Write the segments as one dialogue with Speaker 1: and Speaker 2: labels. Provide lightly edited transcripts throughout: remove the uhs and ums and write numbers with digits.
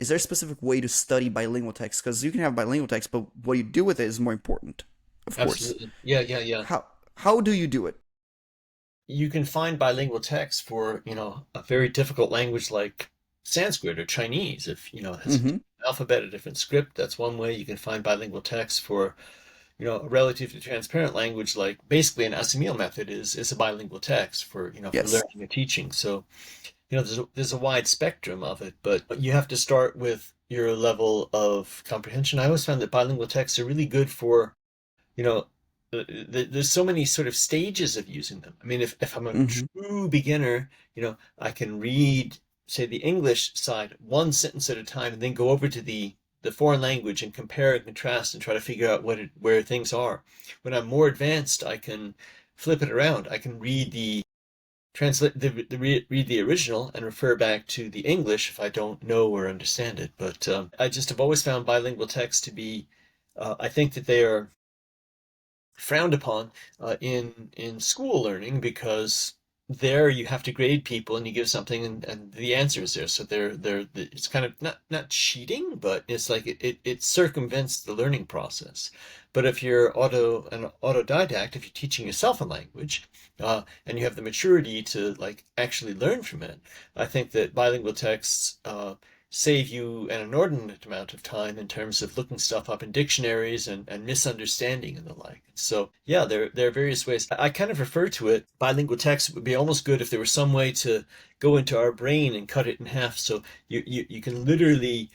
Speaker 1: is there a specific way to study bilingual text? Because you can have bilingual text, but what you do with it is more important, of course.
Speaker 2: Absolutely. Yeah, yeah, yeah.
Speaker 1: How do you do it?
Speaker 2: You can find bilingual text for, a very difficult language like Sanskrit or Chinese. If, it has a
Speaker 1: Mm-hmm.
Speaker 2: different alphabet, a different script, that's one way. You can find bilingual text for, a relatively transparent language like basically an Assimil method is a bilingual text for, for
Speaker 1: Yes.
Speaker 2: learning and teaching. So, there's a wide spectrum of it, but you have to start with your level of comprehension. I always found that bilingual texts are really good for, you know, there's so many sort of stages of using them. I mean, if I'm a
Speaker 1: Mm-hmm.
Speaker 2: true beginner, I can read, say, the English side one sentence at a time and then go over to the foreign language and compare and contrast and try to figure out where things are. When I'm more advanced, I can flip it around. I can read read the original and refer back to the English if I don't know or understand it. But I just have always found bilingual text to be, I think that they are frowned upon in school learning because there you have to grade people and you give something and the answer is there. So it's kind of not cheating, but it's like it circumvents the learning process. But if you're an autodidact, if you're teaching yourself a language, and you have the maturity to like actually learn from it, I think that bilingual texts save you an inordinate amount of time in terms of looking stuff up in dictionaries and misunderstanding and the like. So yeah, there are various ways. I kind of refer to it, bilingual text would be almost good if there was some way to go into our brain and cut it in half. So you can literally,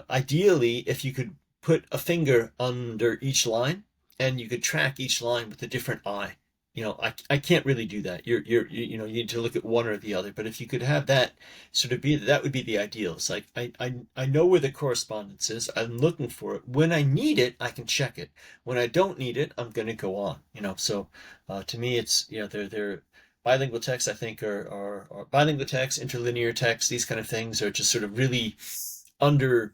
Speaker 2: ideally, if you could put a finger under each line and you could track each line with a different eye. I can't really do that. You need to look at one or the other. But if you could have that sort of be, that would be the ideal. It's like I know where the correspondence is. I'm looking for it. When I need it, I can check it. When I don't need it, I'm going to go on. So to me, it's they're bilingual texts. I think are bilingual text, interlinear text. These kind of things are just sort of really under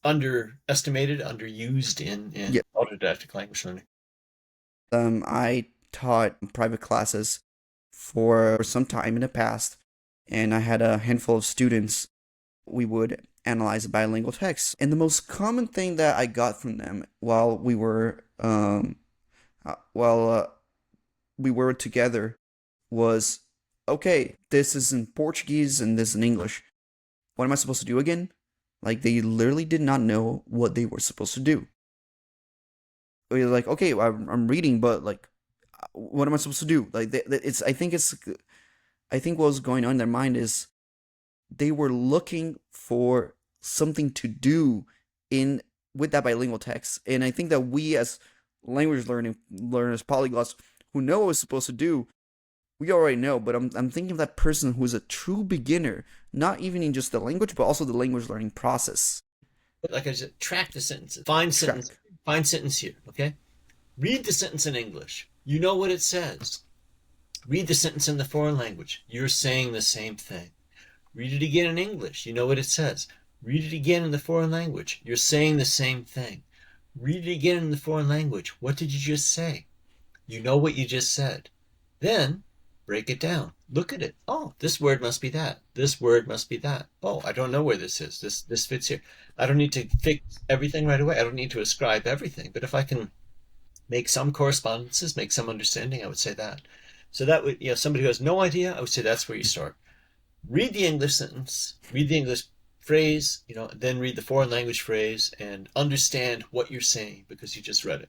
Speaker 2: underestimated, underused in
Speaker 1: Yeah.
Speaker 2: autodidactic language learning.
Speaker 1: I taught private classes for some time in the past, and I had a handful of students. We would analyze bilingual text, and the most common thing that I got from them while we were together was, okay, this is in Portuguese and this in English. What am I supposed to do again? Like they literally did not know what they were supposed to do. We were like, okay, I'm reading, but like, what am I supposed to do? Like, it's. I think what was going on in their mind is they were looking for something to do in with that bilingual text, and I think that we as language learning learners, polyglots, who know what we're supposed to do, we already know. But I'm thinking of that person who is a true beginner, not even in just the language, but also the language learning process.
Speaker 2: Like I said, track the sentences.
Speaker 1: Track.
Speaker 2: Find sentence here, okay? Read the sentence in English. You know what it says. Read the sentence in the foreign language. You're saying the same thing. Read it again in English. You know what it says. Read it again in the foreign language. You're saying the same thing. Read it again in the foreign language. What did you just say? You know what you just said. Then break it down. Look at it. Oh, this word must be that. This word must be that. Oh, I don't know where this is. This fits here. I don't need to fix everything right away. I don't need to ascribe everything. But if I can make some correspondences, make some understanding, I would say that. So that would, somebody who has no idea, I would say that's where you start. Read the English sentence, read the English phrase, then read the foreign language phrase and understand what you're saying because you just read it.